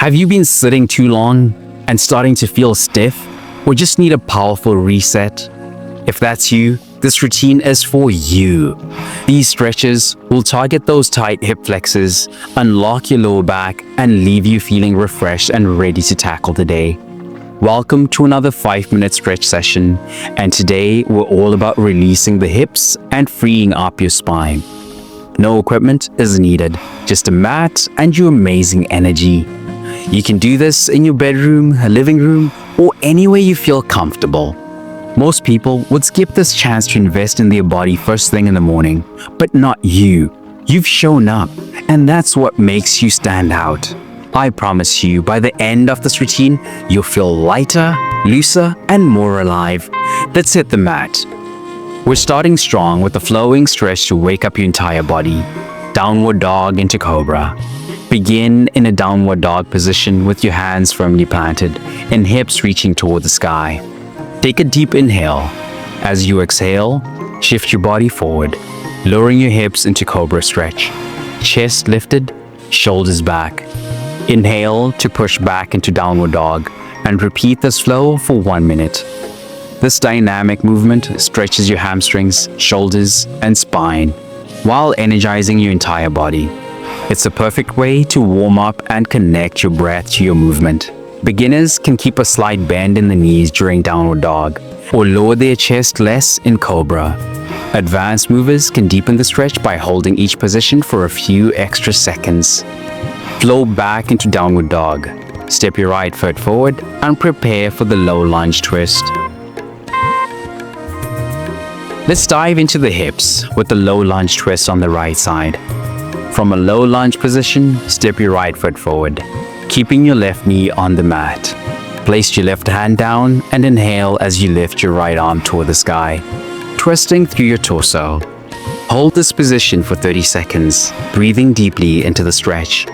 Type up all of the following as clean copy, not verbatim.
Have you been sitting too long and starting to feel stiff, or just need a powerful reset? If that's you, this routine is for you. These stretches will target those tight hip flexors, unlock your lower back, and leave you feeling refreshed and ready to tackle the day. Welcome to another 5-minute stretch session, and today we're all about releasing the hips and freeing up your spine. No equipment is needed, just a mat and your amazing energy. You can do this in your bedroom, living room, or anywhere you feel comfortable. Most people would skip this chance to invest in their body first thing in the morning, but not you. You've shown up, and that's what makes you stand out. I promise you, by the end of this routine, you'll feel lighter, looser, and more alive. Let's hit the mat. We're starting strong with a flowing stretch to wake up your entire body. Downward dog into cobra. Begin in a downward dog position with your hands firmly planted and hips reaching toward the sky. Take a deep inhale. As you exhale, shift your body forward, lowering your hips into cobra stretch. Chest lifted, shoulders back. Inhale to push back into downward dog and repeat this flow for 1 minute. This dynamic movement stretches your hamstrings, shoulders, and spine while energizing your entire body. It's a perfect way to warm up and connect your breath to your movement. Beginners can keep a slight bend in the knees during downward dog or lower their chest less in cobra. Advanced movers can deepen the stretch by holding each position for a few extra seconds. Flow back into downward dog. Step your right foot forward and prepare for the low lunge twist. Let's dive into the hips with the low lunge twist on the right side. From a low lunge position, step your right foot forward, keeping your left knee on the mat. Place your left hand down and inhale as you lift your right arm toward the sky, twisting through your torso. Hold this position for 30 seconds, breathing deeply into the stretch.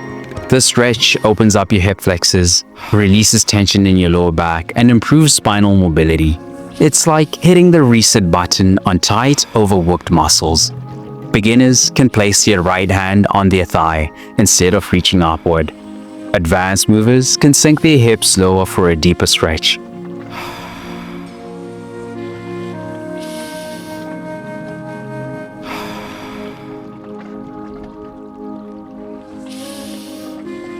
The stretch opens up your hip flexors, releases tension in your lower back, and improves spinal mobility. It's like hitting the reset button on tight, overworked muscles. Beginners can place their right hand on their thigh instead of reaching upward. Advanced movers can sink their hips lower for a deeper stretch.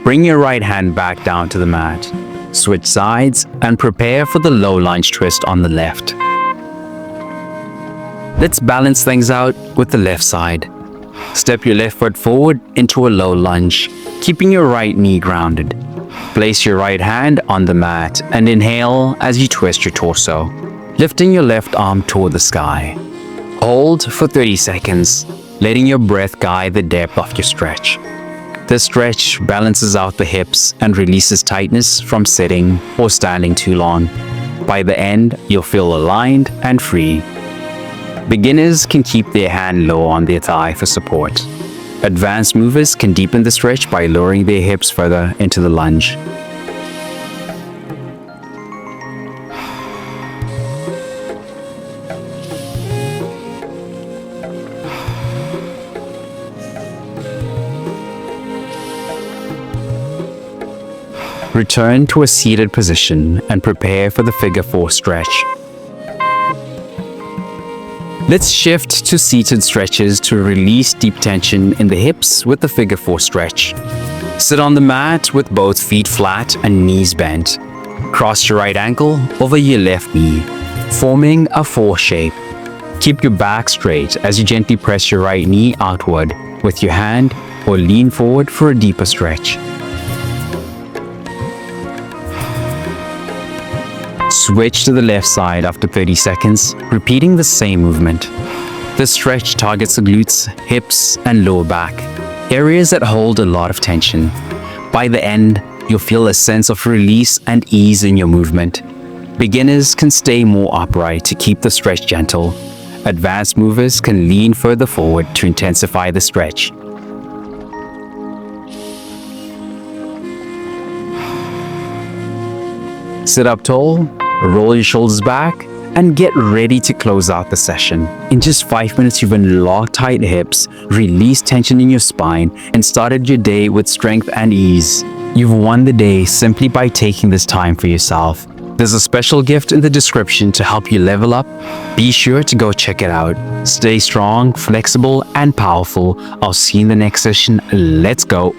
Bring your right hand back down to the mat. Switch sides and prepare for the low lunge twist on the left. Let's balance things out with the left side. Step your left foot forward into a low lunge, keeping your right knee grounded. Place your right hand on the mat and inhale as you twist your torso, lifting your left arm toward the sky. Hold for 30 seconds, letting your breath guide the depth of your stretch. This stretch balances out the hips and releases tightness from sitting or standing too long. By the end, you'll feel aligned and free. Beginners can keep their hand low on their thigh for support. Advanced movers can deepen the stretch by lowering their hips further into the lunge. Return to a seated position and prepare for the figure 4 stretch. Let's shift to seated stretches to release deep tension in the hips with the figure 4 stretch. Sit on the mat with both feet flat and knees bent. Cross your right ankle over your left knee, forming a 4 shape. Keep your back straight as you gently press your right knee outward with your hand or lean forward for a deeper stretch. Switch to the left side after 30 seconds, repeating the same movement. This stretch targets the glutes, hips, and lower back, areas that hold a lot of tension. By the end, you'll feel a sense of release and ease in your movement. Beginners can stay more upright to keep the stretch gentle. Advanced movers can lean further forward to intensify the stretch. Sit up tall, roll your shoulders back, and get ready to close out the session. In just 5 minutes, you've unlocked tight hips, released tension in your spine, and started your day with strength and ease. You've won the day simply by taking this time for yourself. There's a special gift in the description to help you level up. Be sure to go check it out. Stay strong, flexible, and powerful. I'll see you in the next session. Let's go.